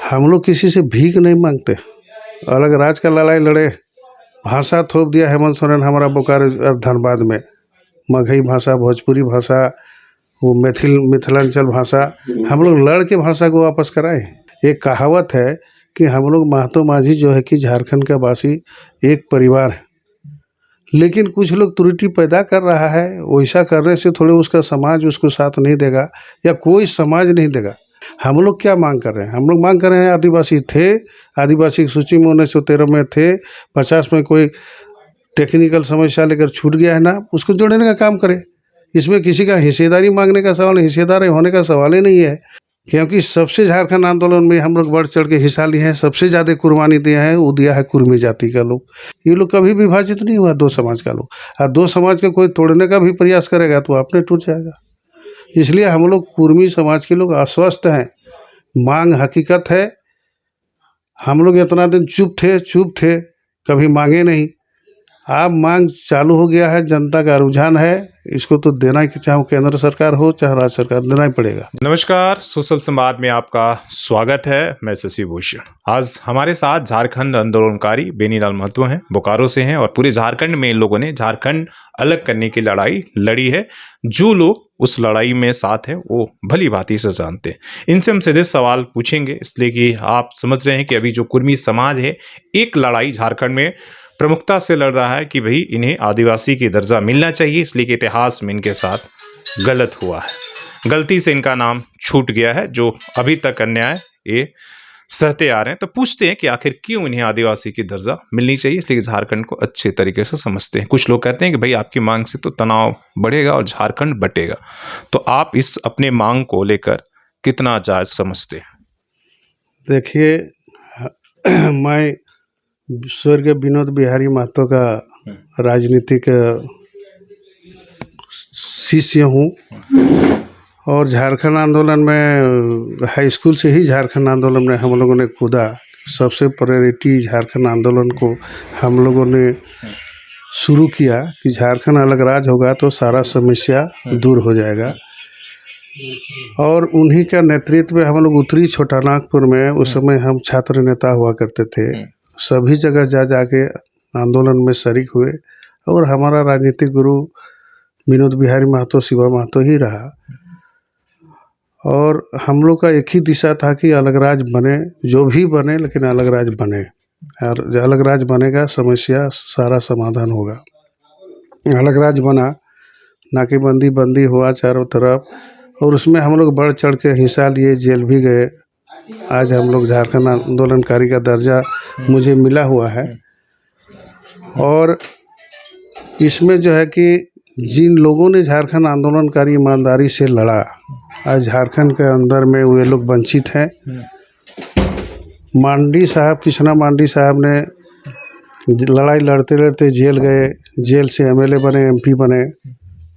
हम लोग किसी से भीख नहीं मांगते। अलग राज्य का लड़ाई लड़े, भाषा थोप दिया हेमंत सोरेन हमारा बोकारो और धनबाद में। मगही भाषा, भोजपुरी भाषा, वो मिथिलांचल भाषा, हम लोग लड़ के भाषा को वापस कराए। एक कहावत है कि हम लोग महतो माझी जो है कि झारखंड का वासी एक परिवार है, लेकिन कुछ लोग त्रुटि पैदा कर रहा है। वैसा करने से थोड़े उसका समाज उसको साथ नहीं देगा या कोई समाज नहीं देगा। हम लोग क्या मांग कर रहे हैं? हम लोग मांग कर रहे हैं, आदिवासी थे, आदिवासी की सूची में 1913 में थे, 50 में कोई टेक्निकल समस्या लेकर छूट गया है ना, उसको जोड़ने का काम करें। इसमें किसी का हिस्सेदारी मांगने का सवाल, हिस्सेदारी होने का सवाल ही नहीं है, क्योंकि सबसे झारखंड आंदोलन में हम लोग बढ़ चढ़ के हिस्सा लिए हैं। सबसे ज़्यादा कुर्बानी दिया है, वो दिया है कुर्मी जाति का लोग। ये लोग कभी विभाजित नहीं हुआ, दो समाज का लोग। और दो समाज का कोई तोड़ने का भी प्रयास करेगा तो अपने टूट जाएगा। इसलिए हम लोग कुर्मी समाज के लोग आश्वस्त हैं। मांग हकीकत है। हम लोग इतना दिन चुप थे, कभी मांगे नहीं। अब मांग चालू हो गया है, जनता का रुझान है, इसको तो देना ही, चाहे केंद्र सरकार हो चाहे राज्य सरकार, देना ही पड़ेगा। नमस्कार, सोशल संवाद में आपका स्वागत है। मैं शशि भूषण। आज हमारे साथ झारखंड आंदोलनकारी बेनीलाल महतो हैं, बोकारो से हैं और पूरे झारखंड में इन लोगों ने झारखंड अलग करने की लड़ाई लड़ी है। जो लोग उस लड़ाई में साथ हैं वो भली भांति से जानते हैं। इनसे हम सीधे सवाल पूछेंगे, इसलिए कि आप समझ रहे हैं कि अभी जो कुर्मी समाज है एक लड़ाई झारखंड में प्रमुखता से लड़ रहा है कि भाई इन्हें आदिवासी की दर्जा मिलना चाहिए, इसलिए कि इतिहास में इनके साथ गलत हुआ है, गलती से इनका नाम छूट गया है, जो अभी तक अन्याय ये सहते आ रहे हैं। तो पूछते हैं कि आखिर क्यों इन्हें आदिवासी की दर्जा मिलनी चाहिए, इसलिए झारखंड को अच्छे तरीके से समझते हैं। कुछ लोग कहते हैं कि भाई आपकी मांग से तो तनाव बढ़ेगा और झारखंड बटेगा, तो आप इस अपने मांग को लेकर कितना जायज समझते हैं? देखिए, मैं स्वर्गीय विनोद बिहारी महतो का राजनीतिक शिष्य हूँ और झारखंड आंदोलन में हाई स्कूल से ही झारखंड आंदोलन में हम लोगों ने कूदा। सबसे प्रायोरिटी झारखंड आंदोलन को हम लोगों ने शुरू किया कि झारखंड अलग राज्य होगा तो सारा समस्या दूर हो जाएगा। और उन्हीं का नेतृत्व में हम लोग उत्तरी छोटानागपुर में, उस समय हम छात्र नेता हुआ करते थे, सभी जगह जाके आंदोलन में शरीक हुए और हमारा राजनीतिक गुरु विनोद बिहारी महतो, शिवा महतो ही रहा। और हम लोग का एक ही दिशा था कि अलग राज्य बने, जो भी बने लेकिन अलग राज्य बने, और अलग राज्य बनेगा समस्या सारा समाधान होगा। अलग राज्य बना, नाकेबंदी बंदी हुआ चारों तरफ, और उसमें हम लोग बढ़ चढ़ के हिस्सा लिए, जेल भी गए। आज हम लोग झारखंड आंदोलनकारी का दर्जा मुझे मिला हुआ है। और इसमें जो है कि जिन लोगों ने झारखंड आंदोलनकारी ईमानदारी से लड़ा, आज झारखंड के अंदर में वे लोग वंचित हैं। मांडी साहब, कृष्णा मांडी साहब ने लड़ाई लड़ते लड़ते जेल गए, जेल से एमएलए बने, एमपी बने,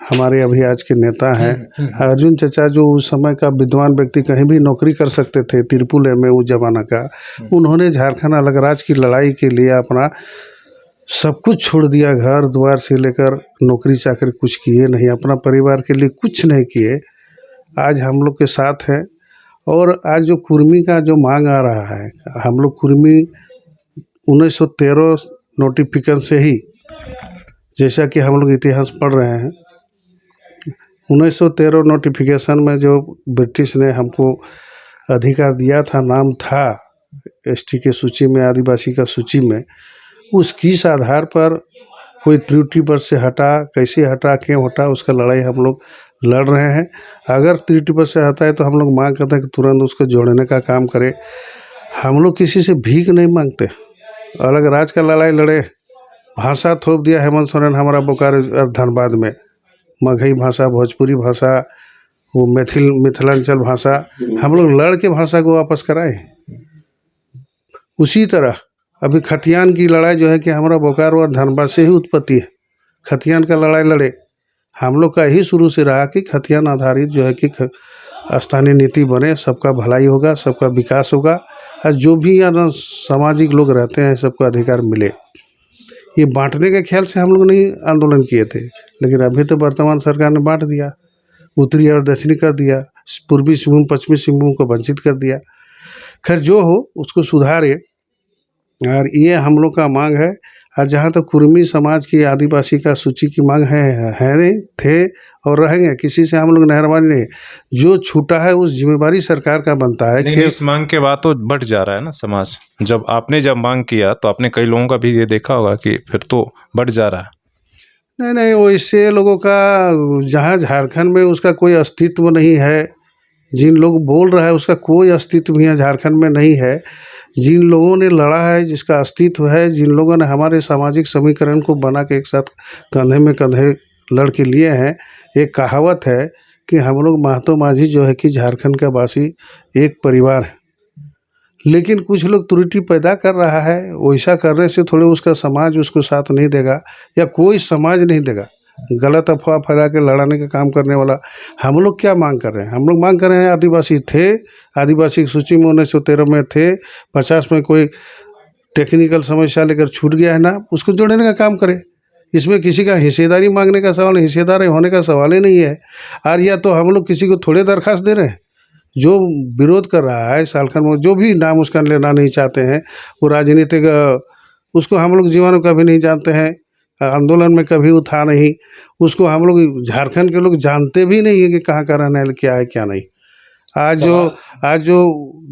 हमारे अभी आज के नेता हैं। अर्जुन चचा जो उस समय का विद्वान व्यक्ति, कहीं भी नौकरी कर सकते थे, तिरपुल में उस जमाना का, उन्होंने झारखंड अलग राज्य की लड़ाई के लिए अपना सब कुछ छोड़ दिया, घर द्वार से लेकर नौकरी चाकरी कुछ किए नहीं, अपना परिवार के लिए कुछ नहीं किए। आज हम लोग के साथ हैं। और आज जो कुर्मी का जो मांग आ रहा है, हम लोग कुर्मी 1913 नोटिफिकेशन से ही, जैसा कि हम लोग इतिहास पढ़ रहे हैं, 1913 नोटिफिकेशन में जो ब्रिटिश ने हमको अधिकार दिया था, नाम था एसटी के सूची में, आदिवासी का सूची में, उस किस आधार पर कोई त्रुटि पर से हटा, कैसे हटा, क्यों हटा, उसका लड़ाई हम लोग लड़ रहे हैं। अगर त्रुटि पर से हटा है तो हम लोग मांग करते हैं कि तुरंत उसको जोड़ने का काम करें। हम लोग किसी से भीख नहीं मांगते। अलग राज्य का लड़ाई लड़े, भाषा थोप दिया हेमंत सोरेन हमारा बोकारो और धनबाद में। मगही भाषा, भोजपुरी भाषा, वो मिथिलांचल भाषा, हम लोग लड़ के भाषा को वापस कराए। उसी तरह अभी खतियान की लड़ाई जो है कि हमारा बोकारो और धनबाद से ही उत्पत्ति है। खतियान का लड़ाई लड़े, हम लोग का ही शुरू से रहा कि खतियान आधारित जो है कि स्थानीय नीति बने, सबका भलाई होगा, सबका विकास होगा, और जो भी सामाजिक लोग रहते हैं सबको अधिकार मिले। ये बांटने के ख्याल से हम लोग नहीं आंदोलन किए थे, लेकिन अभी तो वर्तमान सरकार ने बांट दिया, उत्तरी और दक्षिणी कर दिया, पूर्वी सिंहभूम पश्चिमी सिंहभूम को वंचित कर दिया। खैर जो हो उसको सुधारे, और ये हम लोग का मांग है। और जहाँ तक कुर्मी समाज की आदिवासी का सूची की मांग है नहीं, थे और रहेंगे, किसी से हम लोग मेहरबानी नहीं। जो छूटा है उस जिम्मेवारी सरकार का बनता है नहीं, कि इस मांग के बाद तो बढ़ जा रहा है ना समाज। जब मांग किया तो आपने कई लोगों का भी ये देखा होगा कि फिर तो बढ़ जा रहा है। नहीं नहीं, वैसे लोगों का जहाँ झारखंड में उसका कोई अस्तित्व नहीं है, जिन लोग बोल रहा है उसका कोई अस्तित्व भी यहाँ झारखंड में नहीं है। जिन लोगों ने लड़ा है, जिसका अस्तित्व है, जिन लोगों ने हमारे सामाजिक समीकरण को बना के एक साथ कंधे में कंधे लड़ के लिए हैं। एक कहावत है कि हम लोग महतो माझी जो है कि झारखंड का वासी एक परिवार है। लेकिन कुछ लोग त्रुटि पैदा कर रहा है, वैसा करने से थोड़े उसका समाज उसको साथ नहीं देगा, या कोई समाज नहीं देगा। गलत अफवाह फैला के लड़ाने का काम करने वाला। हम लोग क्या मांग कर रहे हैं? हम लोग मांग कर रहे हैं, आदिवासी थे, आदिवासी की सूची में 1913 में थे, 50 में कोई टेक्निकल समस्या लेकर छूट गया है ना, उसको जोड़ने का काम करें। इसमें किसी का हिस्सेदारी मांगने का सवाल, हिस्सेदारी होने का सवाल ही नहीं है। और या तो हम लोग किसी को थोड़े दरखास्त दे रहे हैं। जो विरोध कर रहा है सालखन में, जो भी नाम उसका लेना नहीं चाहते हैं, वो राजनीतिक उसको हम लोग जीवन में कभी नहीं जानते हैं, आंदोलन में कभी उठा नहीं। उसको हम लोग झारखंड के लोग जानते भी नहीं है कि कहाँ का रहने वाला क्या है क्या नहीं। आज जो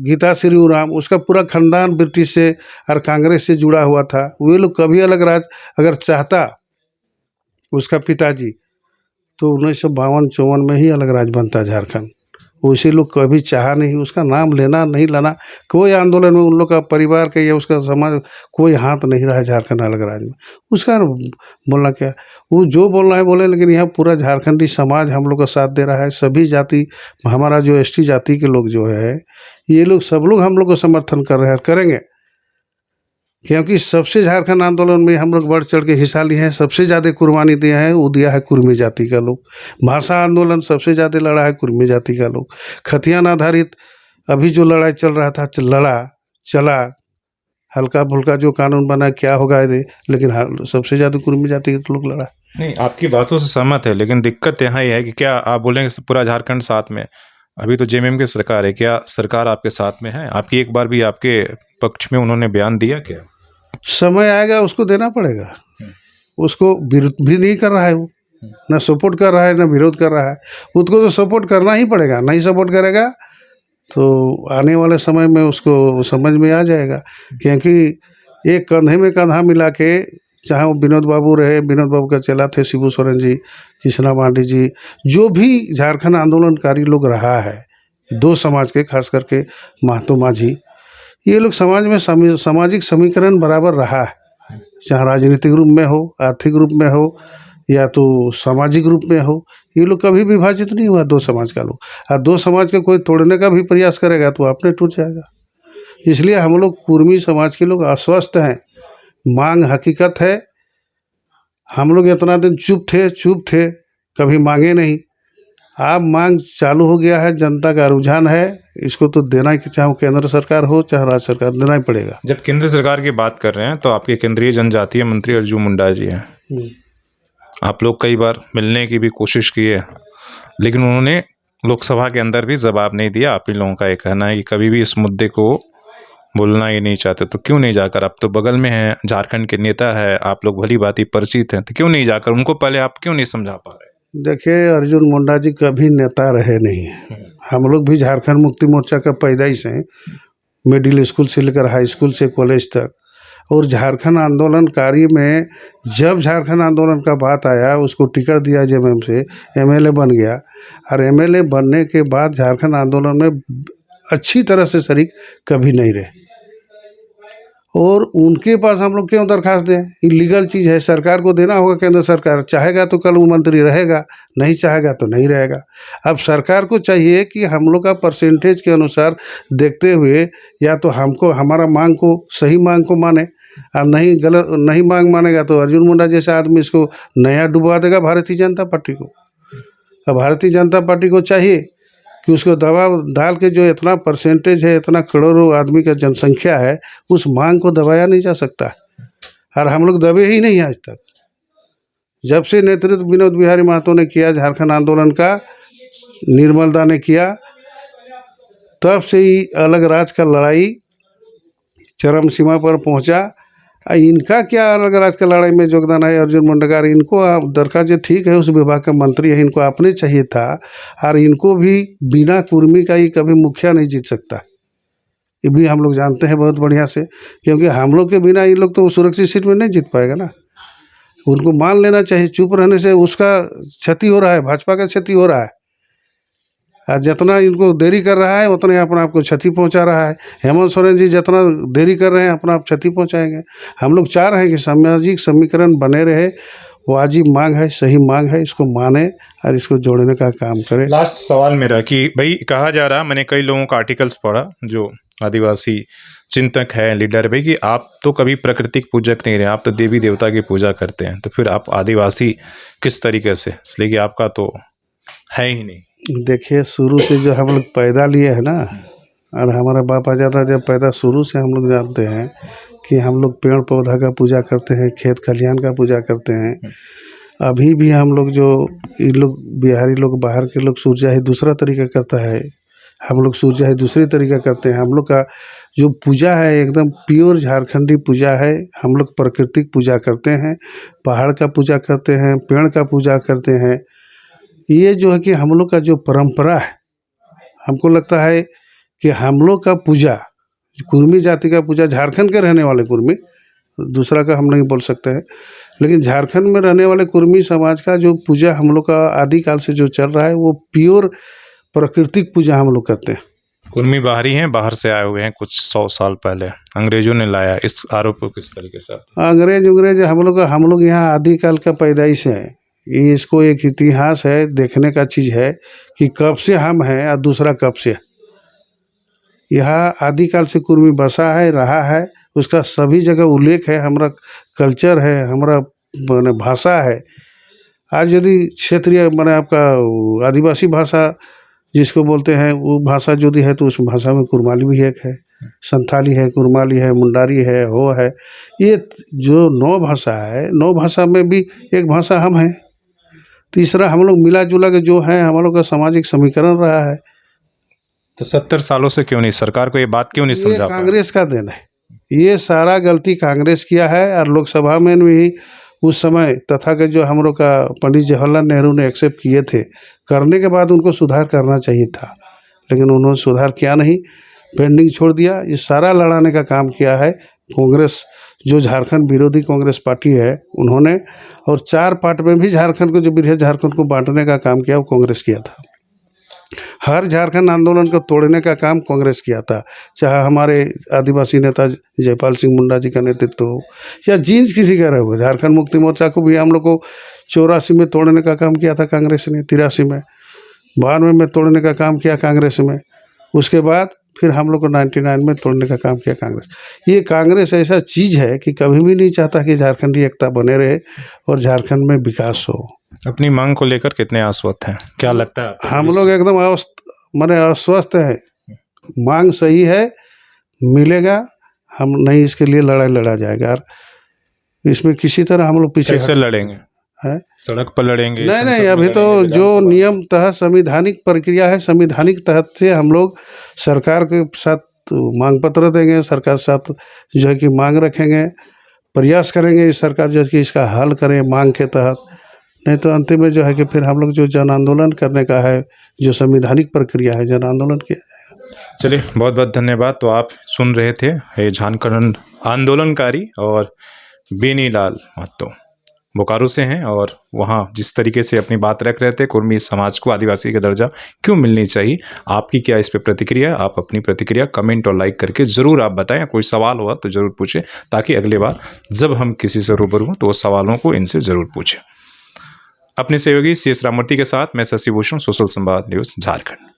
गीता श्री उराम, उसका पूरा खानदान ब्रिटिश से और कांग्रेस से जुड़ा हुआ था। वे लोग कभी अलग राज अगर चाहता उसका पिताजी, तो 1952-54 में ही अलग राज बनता झारखंड। वैसे लोग कभी चाहा नहीं, उसका नाम लेना नहीं लाना, कोई आंदोलन में उन लोग का परिवार का या उसका समाज कोई हाथ नहीं रहा है झारखंड अलग राज्य में। उसका बोलना क्या, वो जो बोलना है बोले, लेकिन यहाँ पूरा झारखंडी समाज हम लोग का साथ दे रहा है। सभी जाति, हमारा जो एसटी जाति के लोग जो है, ये लोग सब लोग हम लोग को समर्थन कर रहे हैं, करेंगे। क्योंकि सबसे झारखंड आंदोलन में हम लोग बढ़ चढ़ के हिस्सा लिए हैं, सबसे ज़्यादा कुर्बानी दिया है, वो दिया है कुर्मी जाति का लोग। भाषा आंदोलन सबसे ज़्यादा लड़ा है कुर्मी जाति का लोग। खतियान आधारित अभी जो लड़ाई चल रहा था, चला हल्का फुल्का जो कानून बना क्या होगा ये, लेकिन सबसे ज़्यादा कुर्मी जाति के लोग लड़ा। नहीं, आपकी बातों से सहमत है, लेकिन दिक्कत यहाँ ये है कि क्या आप बोलेंगे पूरा झारखंड साथ में? अभी तो जेएमएम की सरकार है, क्या सरकार आपके साथ में है? आपकी एक बार भी आपके पक्ष में उन्होंने बयान दिया क्या? समय आएगा उसको देना पड़ेगा। उसको विरोध भी नहीं कर रहा है, वो ना सपोर्ट कर रहा है ना विरोध कर रहा है। उसको तो सपोर्ट करना ही पड़ेगा, नहीं सपोर्ट करेगा तो आने वाले समय में उसको समझ में आ जाएगा। क्योंकि एक कंधे में कंधा मिला के, चाहे वो विनोद बाबू रहे, विनोद बाबू का चेला थे शिबू सोरेन जी, कृष्णा मांडी जी, जो भी झारखंड आंदोलनकारी लोग रहा है, दो समाज के, खास करके महतो माझी, ये लोग समाज में सामाजिक समीकरण बराबर रहा है। चाहे राजनीतिक रूप में हो, आर्थिक रूप में हो, या तो सामाजिक रूप में हो, ये लोग कभी विभाजित नहीं हुआ दो समाज का लोग। और दो समाज का कोई तोड़ने का भी प्रयास करेगा तो अपने टूट जाएगा। इसलिए हम लोग कुर्मी समाज के लोग आश्वस्त हैं। मांग हकीकत है। हम लोग इतना दिन चुप थे, कभी मांगे नहीं। अब मांग चालू हो गया है, जनता का रुझान है, इसको तो देना ही, चाहे केंद्र सरकार हो चाहे राज्य सरकार, देना ही पड़ेगा। जब केंद्र सरकार की बात कर रहे हैं तो आपके केंद्रीय जनजातीय मंत्री अर्जुन मुंडा जी हैं। आप लोग कई बार मिलने की भी कोशिश की है, लेकिन उन्होंने लोकसभा के अंदर भी जवाब नहीं दिया। आप ही लोगों का ये कहना है कि कभी भी इस मुद्दे को बोलना ही नहीं चाहते, तो क्यों नहीं जाकर? आप तो बगल में हैं, झारखंड के नेता है, आप लोग भली भांति परिचित हैं, तो क्यों नहीं जाकर उनको पहले आप क्यों नहीं समझा पा रहे? देखिए, अर्जुन मुंडा जी कभी नेता रहे नहीं हैं। हम लोग भी झारखंड मुक्ति मोर्चा का पैदाइश हैं, मिडिल स्कूल से लेकर हाई स्कूल से कॉलेज तक। और झारखंड आंदोलनकारी में जब झारखंड आंदोलन का बात आया, उसको टिकट दिया जेएमएम से, एमएलए बन गया। और एमएलए बनने के बाद झारखंड आंदोलन में अच्छी तरह से शरीक कभी नहीं रहे। और उनके पास हम लोग क्यों दरखास्त दें? इलीगल चीज़ है, सरकार को देना होगा। केंद्र सरकार चाहेगा तो कल वो मंत्री रहेगा, नहीं चाहेगा तो नहीं रहेगा। अब सरकार को चाहिए कि हम लोग का परसेंटेज के अनुसार देखते हुए, या तो हमको हमारा मांग को, सही मांग को माने, और नहीं मांग मानेगा तो अर्जुन मुंडा जैसा आदमी इसको नया डुबा देगा भारतीय जनता पार्टी को। अब भारतीय जनता पार्टी को चाहिए कि उसको दबाव डाल के, जो इतना परसेंटेज है, इतना करोड़ों आदमी का जनसंख्या है, उस मांग को दबाया नहीं जा सकता। और हम लोग दबे ही नहीं आज तक। जब से नेतृत्व विनोद बिहारी महतो ने किया झारखंड आंदोलन का, निर्मल दा ने किया, तब से ही अलग राज का लड़ाई चरम सीमा पर पहुंचा। इनका क्या अलग राज का लड़ाई में योगदान है अर्जुन मुंडागार, इनको आप दरखास्त ठीक है, उस विभाग का मंत्री है, इनको अपने चाहिए था। और इनको भी बिना कुर्मी का ही कभी मुखिया नहीं जीत सकता, ये भी हम लोग जानते हैं बहुत बढ़िया से, क्योंकि हम लोग के बिना ये लोग तो सुरक्षित सीट में नहीं जीत पाएगा ना। उनको मान लेना चाहिए, चुप रहने से उसका क्षति हो रहा है, भाजपा का क्षति हो रहा है। और जितना इनको देरी कर रहा है उतना ही अपना आपको क्षति पहुंचा रहा है। हेमंत सोरेन जी जितना देरी कर रहे हैं अपना आप क्षति पहुंचाएंगे। हम लोग चाह रहे हैं कि सामाजिक समीकरण बने रहे, वाजिब मांग है, सही मांग है, इसको माने और इसको जोड़ने का काम करें। लास्ट सवाल मेरा कि भाई कहा जा रहा, मैंने कई लोगों का आर्टिकल्स पढ़ा जो आदिवासी चिंतक है, लीडर है, भाई कि आप तो कभी प्राकृतिक पूजक नहीं रहे, आप तो देवी देवता की पूजा करते हैं, तो फिर आप आदिवासी किस तरीके से, इसलिए कि आपका तो है ही नहीं। देखिए शुरू से जो हम लोग पैदा लिए हैं ना, और हमारा बाप आजादा जब पैदा, शुरू से हम लोग जानते हैं कि हम लोग पेड़ पौधा का पूजा करते हैं, खेत खलिहान का पूजा करते हैं। अभी भी हम लोग जो ये लोग बिहारी लोग, बाहर के लोग सूरजाही दूसरा तरीका करता है, हम लोग सूरजाही दूसरी तरीका करते हैं। हम लोग का जो पूजा है एकदम प्योर झारखंडी पूजा है। हम लोग प्राकृतिक पूजा करते हैं, पहाड़ का पूजा करते हैं, पेड़ का पूजा करते हैं। ये जो है कि हम लोग का जो परंपरा है, हमको लगता है कि हम लोग का पूजा, कुर्मी जाति का पूजा, झारखंड के रहने वाले कुर्मी, दूसरा का हम नहीं बोल सकते हैं, लेकिन झारखंड में रहने वाले कुर्मी समाज का जो पूजा हम लोग का आदिकाल से जो चल रहा है वो प्योर प्राकृतिक पूजा हम लोग करते हैं। कुर्मी बाहरी हैं, बाहर से आए हुए हैं कुछ 100 साल पहले, अंग्रेजों ने लाया, इस आरोप को किस तरीके से? अंग्रेज हम लोग यहाँ आदिकाल का पैदाइश है। ये इसको एक इतिहास है, देखने का चीज़ है कि कब से हम हैं और दूसरा कब से। यहाँ आदिकाल से कुर्मी बसा है, रहा है, उसका सभी जगह उल्लेख है, हमारा कल्चर है, हमारा माने भाषा है। आज यदि क्षेत्रीय माने आपका आदिवासी भाषा जिसको बोलते हैं वो भाषा यदि है तो उस भाषा में कुरमाली भी एक है, संथाली है, कुरमाली है, मुंडारी है, हो है। ये जो 9 भाषा है, 9 भाषा में भी एक भाषा हम हैं। तीसरा हम लोग मिला जुला के जो है हम लोग का सामाजिक समीकरण रहा है। तो 70 सालों से क्यों नहीं, सरकार को ये बात क्यों नहीं ये समझा पाया? कांग्रेस का देन है, ये सारा गलती कांग्रेस किया है। और लोकसभा में भी उस समय तथागत जो हम लोग का पंडित जवाहरलाल नेहरू ने एक्सेप्ट किए थे, करने के बाद उनको सुधार करना चाहिए था, लेकिन उन्होंने सुधार किया नहीं, पेंडिंग छोड़ दिया। ये सारा लड़ाने का काम किया है कांग्रेस, जो झारखंड विरोधी कांग्रेस पार्टी है उन्होंने, और 4 पार्ट में भी झारखंड को, जो बृहद झारखंड को बांटने का काम किया वो कांग्रेस किया था। हर झारखंड आंदोलन को तोड़ने का काम कांग्रेस किया था, चाहे हमारे आदिवासी नेता जयपाल सिंह मुंडा जी का नेतृत्व हो या जींस किसी का रहे हो। झारखंड मुक्ति मोर्चा को भी हम लोग को 84 में तोड़ने का काम किया था कांग्रेस ने, 83 में, 92 में तोड़ने का काम किया कांग्रेस में, उसके बाद फिर हम लोग को 99 में तोड़ने का काम किया कांग्रेस। ये कांग्रेस ऐसा चीज़ है कि कभी भी नहीं चाहता कि झारखंडी एकता बने रहे और झारखंड में विकास हो। अपनी मांग को लेकर कितने आश्वस्त हैं, क्या लगता है आपको? हम लोग एकदम माने अस्वस्थ हैं। मांग सही है, मिलेगा, हम नहीं इसके लिए लड़ाई लड़ा जाएगा। और इसमें किसी तरह हम लोग पीछे कैसे लड़ेंगे? है, सड़क पर लड़ेंगे? नहीं संसद नहीं, में अभी तो लड़ेंगे, जो विधानसभा? नियम तहत संविधानिक प्रक्रिया है, संविधानिक तहत से हम लोग सरकार के साथ मांग पत्र देंगे, सरकार के साथ जो है कि मांग रखेंगे, प्रयास करेंगे इस सरकार जो है कि इसका हल करें मांग के तहत। नहीं तो अंतिम में जो है कि फिर हम लोग जो जन आंदोलन करने का है, जो संविधानिक प्रक्रिया है, जन आंदोलन किया जाएगा। चलिए, बहुत बहुत धन्यवाद। तो आप सुन रहे थे ये झारखंड आंदोलनकारी और बेनीलाल महतो बोकारो से हैं, और वहाँ जिस तरीके से अपनी बात रख रहे थे, कुर्मी समाज को आदिवासी का दर्जा क्यों मिलनी चाहिए, आपकी क्या इस पे प्रतिक्रिया है? आप अपनी प्रतिक्रिया कमेंट और लाइक करके ज़रूर आप बताएं। कोई सवाल हुआ तो ज़रूर पूछें, ताकि अगली बार जब हम किसी से रूबरू हों तो उस सवालों को इनसे ज़रूर पूछें। अपने सहयोगी CS राममूर्ति के साथ मैं शशि भूषण, सोशल संवाद न्यूज़ झारखंड।